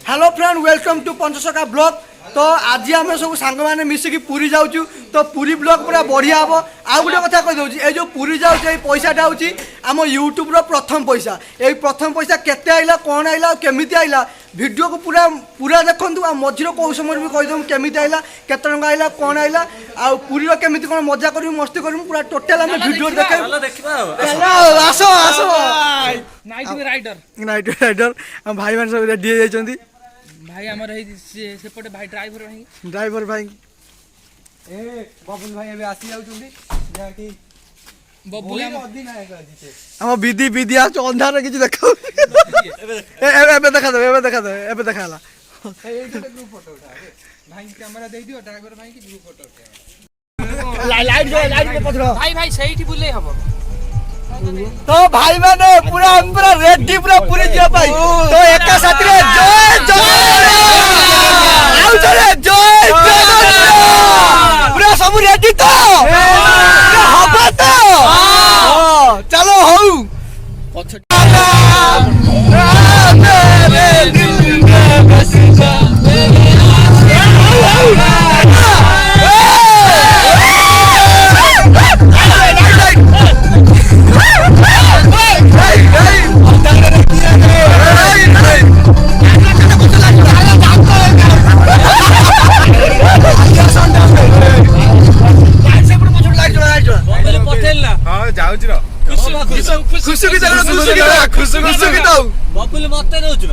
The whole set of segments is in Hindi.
Hello friend welcome to Panchsakha blog. तो आज आम सब सांग मैंने मिसिकी पुरी जाऊँ तो पुरी ब्लॉग पूरा बढ़िया हम। आउ गोटे कथा कहीदे ये जो पुरी जाऊँ पैसाटा हूँ आम यूट्यूब प्रथम पैसा। ये प्रथम पैसा केते आइला कौन आइला केमी आइला वीडियो को पूरा पूरा देखु आ मझीर कौ समय भी कहीदेव केमी आइला केते टंका आइला कौन आइला आ पुरी केमी कौन मजा कर मस्ती कर पूरा टोटाल आम वीडियो देखे। आस आस नाइट राइडर भाई मैंने सब रेडी हो जाती भाई हमर सेपटे भाई ड्राइवर भाई ए बबुल भाई एबे आसी जाउछुंदी जाकी बबुल हम विधि विधि आ अंधार किछ देखौ एबे देखा हला ए ग्रुप फोटो उठा भाई कैमरा दे दियो ड्राइवर भाई की ग्रुप फोटो उठा लाइट के पकड़ो भाई सहीठी बुले हबो। तो भाई मैंने पूरा रेडी पूरा पूरी दिया भाई तो एक साथ रे जय पूरा सब रेडी तो हबा तो चलो हो खुशी की तो बबुल मते दउछ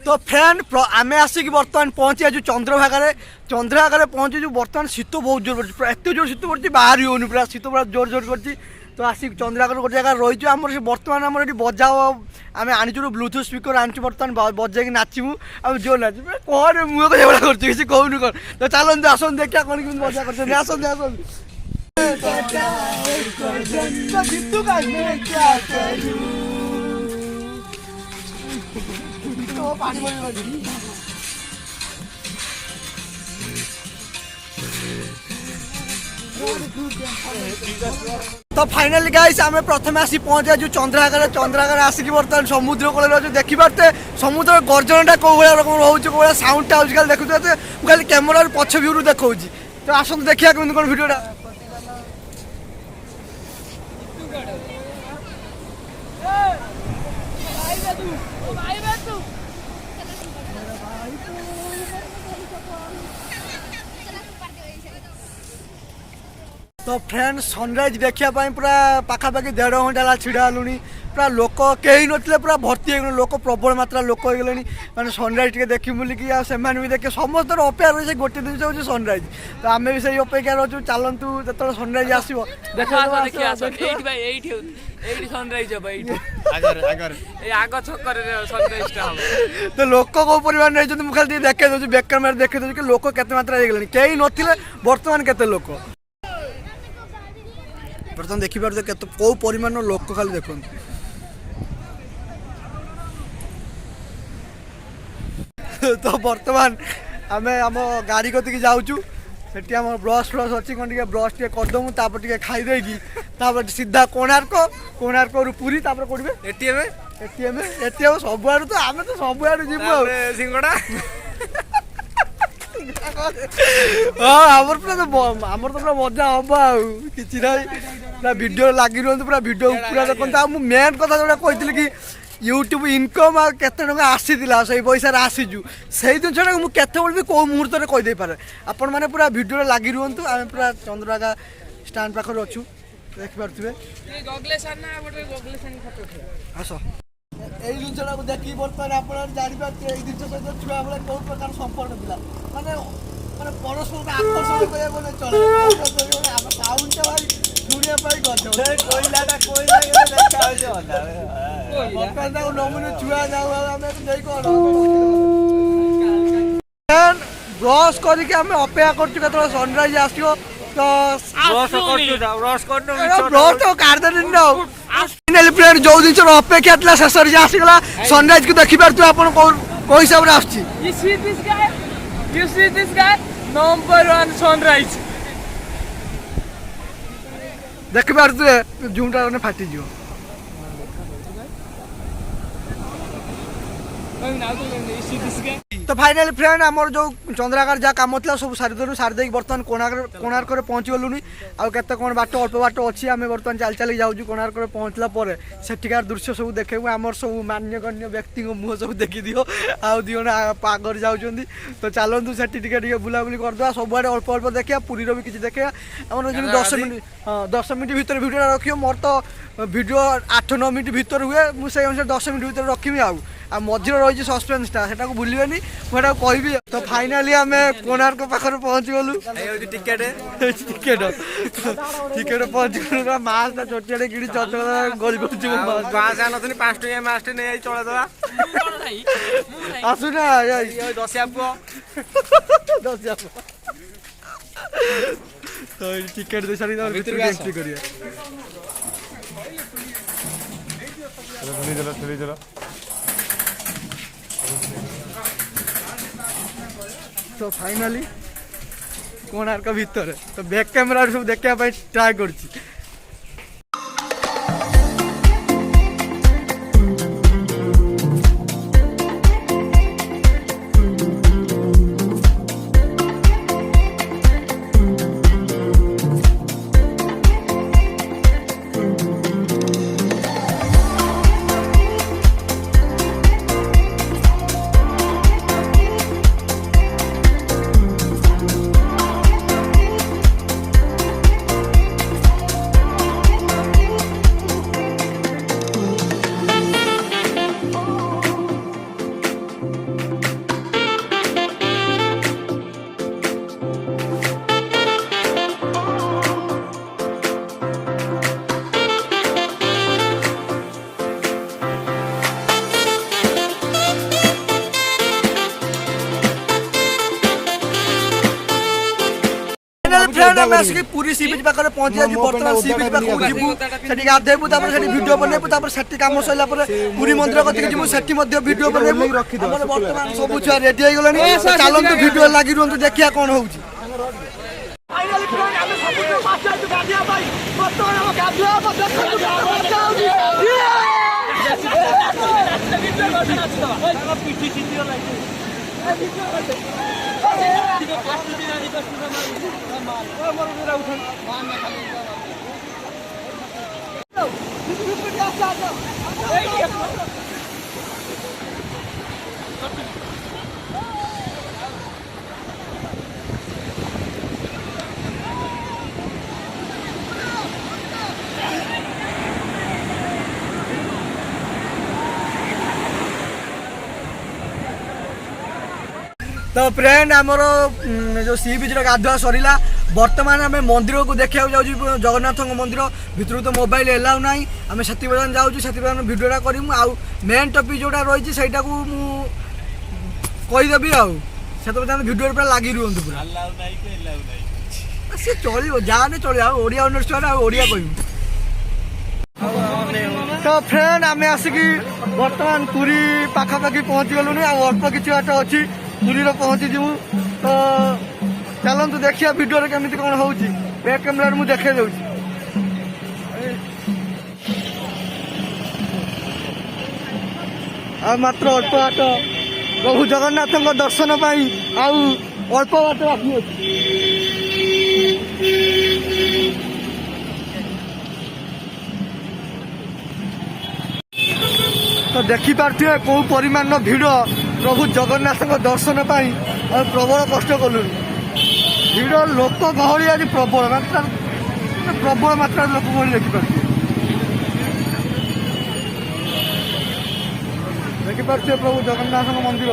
तो फ्रेंड आम आसिक बर्तमान पहुँची आज चंद्रभागा पहुँचू बर्तमान शीत बहुत जोर पड़े एत जोर शीत पड़ी बाहर होनी पूरा शीत पूरा जोर जोर कर तो आसिक चंद्रभागा गोटे जगह रही आम बर्तमान आम ये बजा आम आनीचु ब्लूटूथ स्पीकर आनी बर्तमान बजाई नाचमु आम जो नाच कौन मुझे कह कर कहूनी कौन तो चलते आसन देखा कौन कि मजा कर आसन तो फाइनली गाइस आम प्रथम आसी पहुंचे जो चंद्रभागा आसिक बर्तमान समुद्र कूल देखी पारे समुद्र गर्जनटा कौ भाया रकम रोचे कौ भाया साउंडटा हो देखुते खाली कैमेरा पछ व्यू देखा तो आसत देखा कौन कौन भिडियोटा तो फ्रेंड सनराइज देखापी पूरा पाखापाखि 1.5 घंटा छिड़ा लुणी पूरा लोक कहीं नथिले पूरा भर्ती हो लोक प्रबल मात्रा लोक हो गले मैंने सनराइज टे देखी बोलिकी से देखे समस्त अपेक्षा रही गोटे दिन हूँ सनराइज तो आम भी से अपेक्षा रोचु चलतु जो सनराइज आसो तो लोक कौ परिमाण नहीं मुझे देखे दूसरी बैक कैमेरा देखे दूसरी कि लोक केते मात्रा हो कहीं नथिले बर्तमान केते लोक बर्तमान देखिपारे केते कौ परिमाण लोक खाली देखो तो बर्तमान आम आम गाड़ी कतिक जाऊँ सेठी आम ब्रश फ्रश अच्छी कौन टे ब्रश टे करदमु तापर टे खाईदे सीधा कोणार्क रु पुरी तापर कोड़े एटीएम सब तो आम तो सब जीव सिंगड़ा ହଁ ଆମର ପୁରା ମଜା ହବ ଆଉ କିଛି ନାହିଁ ପୁରା ଭିଡ଼ିଓ ଲାଗି ରୁହନ୍ତୁ ପୁରା ଭିଡ଼ିଓ ପୁରା ଦେଖନ୍ତୁ ଆଉ ମୁଁ ମେନ୍ କଥା ଯୋଉଟା କହିଥିଲି କି ୟୁଟ୍ୟୁବ ଇନକମ୍ ଆଉ କେତେ ଟଙ୍କା ଆସିଥିଲା ସେଇ ପଇସାରେ ଆସିଛୁ ସେଇ ଜିନିଷଟାକୁ ମୁଁ କେତେବେଳେ ବି କେଉଁ ମୁହୂର୍ତ୍ତରେ କହିଦେଇପାରେ ଆପଣମାନେ ପୁରା ଭିଡ଼ିଓରେ ଲାଗି ରୁହନ୍ତୁ ଆମେ ପୁରା ଚନ୍ଦ୍ରଭାଗା ଷ୍ଟାଣ୍ଡ ପାଖରେ ଅଛୁ ଦେଖିପାରୁଥିବେ ଆସ ଏଇ ଜିନିଷଟାକୁ ଦେଖିକି ବର୍ତ୍ତମାନ ଆପଣ ଜାଣିପାରୁଥିବେ ଏଇ ଜିନିଷ ସହିତ ଛୁଆବେଳେ କେଉଁ ପ୍ରକାର ସମ୍ପର୍କ ଥିଲା ମାନେ ପରସ୍ପରକୁ ଆକର୍ଷଣ କରିବାକୁ ଗଲେ ଚଳେ ଆମ ସାଉଣ୍ଡଟା ଭାଇ ଶୁଣିବା ପାଇଁ ବର୍ତ୍ତମାନ ନମୁନେ ଛୁଆ ଯାଉ ଆମେ ନେଇ କ'ଣ ବ୍ରସ୍ କରିକି ଆମେ ଅପେକ୍ଷା କରୁଛୁ କେତେବେଳେ ସନରାଇଜ ଆସିବ ତ ଯୋଉ ଜିନିଷର ଅପେକ୍ଷା ଥିଲା ଶେଷରେ ଯେ ଆସିଗଲା ସନରାଇଜ କୁ ଦେଖିପାରୁଥିବେ ଆପଣ କୋଉ ହିସାବରେ ଆସୁଛି ଦେଖିପାରୁଥିବେ ଜୁମଟା ମାନେ ଫାଟିଯିବ तो फाइनाली फ्रेंड आमर जो चंद्रभागा जहाँ कम था सब सारीदेलु सारीदे बर्तमान कोणार्क पहुँची गलुनी आउ केते कौन बाट अल्प बाट अच्छी आम बर्तमान चल चल जाऊँ कोणार्क पहुँचला सेठिकार दृश्य सब देखू आमर सब मान्यगण्य व्यक्ति मुँह सब देखी दियो आउ दियो ना आगर जाऊँगी तो चलतु से बुलाबुली करदे सबुआड़े अल्प अल्प देखा पुरी भी किसी देखा आम 10 मिनट भितर भिडियो रखियो मोर तो वीडियो 8-9 मिनट भितर हुए मुझे अनुसार 10 मिनट भितर रखी आउ मझे रही सस्पेन्सटा से भूलि मुझे कहि तो फाइनाली आम कोणार्क पाखे पहुँची गलु टिकेट टिकेट पहुँची गलु मास्टा छोटिया कि गली कर 5 टकिया मास्ट नहीं चला आसुना दसिया पुआ तो टिकेट दे सारी एंट्री करिए तो फाइनाली कोणार्क भितर तो बैक कैमरा सब देखा ट्राए कर पूरी सी बीच पाखे पहुंची जाए बर्तमान सी बीच पाखु जी गाधेबू भिडियो बनैबू से कम सरला पूरी मंदिर कतिक जीवु सेठी भिडियो बनैबू बर्तमान सब छुआ रेडी हो गलानी चलतु भिडियो लगी रुहतु देखिया कौन होउची तो फ्रेंड आमर जो सी बीच गाधुआ सरला बर्तमान आम मंदिर को देखा जाऊँ जगन्नाथ मंदिर भितर तो मोबाइल एलाउ ना आम से जाऊँ से भिडियोटा करूँ आउ मेन टपिक जोटा रही से कहीदेवी आते भिडियो पूरा लगी रुहतु पूरा सी चलो जहाँ चलो ओडिया अनुष्ठान ओडिया कह तो फ्रेंड आम आसिक बर्तमान पूरी पाखापाखि पहुँची गलुनी अल्प किसी बाट अच्छी पूरी पहुँची जीवु तो चलतु देखिए वीडियो केमी कौन हो बैक कैमेरा मुझे देखे दे मात्र अल्प बाट प्रभु जगन्नाथ दर्शन आउ ଅଳ୍ପ ବାଟ ବାକି ଅଛି। ତ ଦେଖିପାରୁଥିବେ କୋଉ ପରିମାଣର ଭିଡ଼ ପ୍ରଭୁ ଜଗନ୍ନାଥଙ୍କ ଦର୍ଶନ ପାଇଁ ଆମେ ପ୍ରବଳ କଷ୍ଟ କଲୁଣି। ଭିଡ଼ ଲୋକ ଗହଳି ଆଜି ପ୍ରବଳ ମାତ୍ରାରେ ଲୋକ ଗହଳି ଦେଖିପାରୁଥିବେ। ଦେଖିପାରୁଥିବେ ପ୍ରଭୁ ଜଗନ୍ନାଥଙ୍କ ମନ୍ଦିର।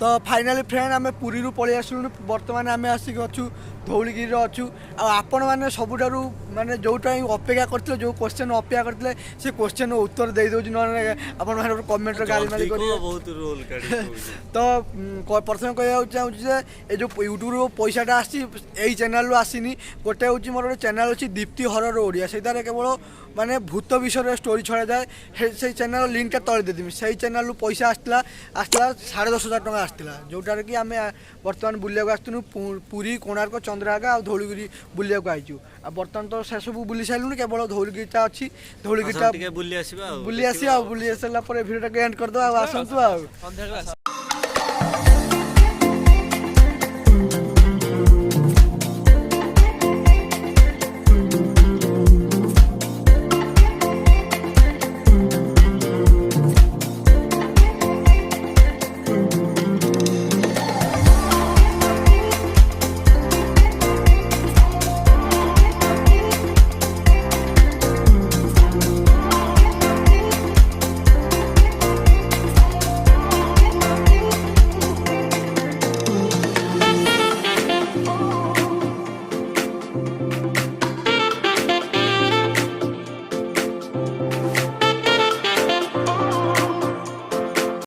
ତ ଫାଇନାଲି ଫ୍ରେଣ୍ଡ ଆମେ ପୁରୀରୁ ପଳେଇ ଆସିଲୁଣି। ବର୍ତ୍ତମାନ ଆମେ ଆସିକି ଅଛୁ ଧଉଳିଗିରିରେ ଅଛୁ। ଆଉ ଆପଣମାନେ ସବୁଠାରୁ ମାନେ ଯେଉଁଟା ଅପେକ୍ଷା କରିଥିଲେ, ଯେଉଁ କ୍ୱେଶ୍ଚନ୍ ଅପେକ୍ଷା କରିଥିଲେ, ସେ କ୍ୱେଶ୍ଚନ୍ର ଉତ୍ତର ଦେଇଦେଉଛି। ନହେଲେ ଆପଣମାନେ କମେଣ୍ଟରେ ଗାଳିମାଳି କରିବେ। ତ ପ୍ରଥମେ କହିବାକୁ ଚାହୁଁଛି ଯେ ଏ ଯେଉଁ ୟୁଟ୍ୟୁବରୁ ପଇସାଟା ଆସିଛି ଏଇ ଚ୍ୟାନେଲରୁ ଆସିନି। ଗୋଟେ ହେଉଛି ମୋର ଗୋଟେ ଚ୍ୟାନେଲ୍ ଅଛି ଦୀପ୍ତି ହରର ଓଡ଼ିଆ, ସେଇଟାରେ କେବଳ ମାନେ ଭୂତ ବିଷୟରେ ଷ୍ଟୋରି ଛଡ଼ାଯାଏ। ସେଇ ଚ୍ୟାନେଲ୍ ଲିଙ୍କଟା ତଳେ ଦେଇଦେବି। ସେଇ ଚ୍ୟାନେଲରୁ ପଇସା ଆସିଥିଲା 10,500 ଟଙ୍କା ଆସିଥିଲା, ଯେଉଁଟାରେ କି ଆମେ ବର୍ତ୍ତମାନ ବୁଲିବାକୁ ଆସିଥିଲୁ ପୁରୀ, କୋଣାର୍କ, ଚନ୍ଦ୍ରଭାଗା ଆଉ ଧଉଳିଗିରି ବୁଲିବାକୁ ଆସିଛୁ। ଆଉ ବର୍ତ୍ତମାନ ତ ସେସବୁ ବୁଲି ସାରିଲୁଣି, କେବଳ ଧଉଳିଗିରିଟା ଅଛି। ଧଉଳିଗିରିଟା ବୁଲି ଆସିବା ଆଉ ବୁଲି ଆସିଲା ପରେ ଭିଡ଼ିଓଟାକୁ ଏଣ୍ଡ କରିଦେବା। ଆଉ ଆସନ୍ତୁ ଆଉ।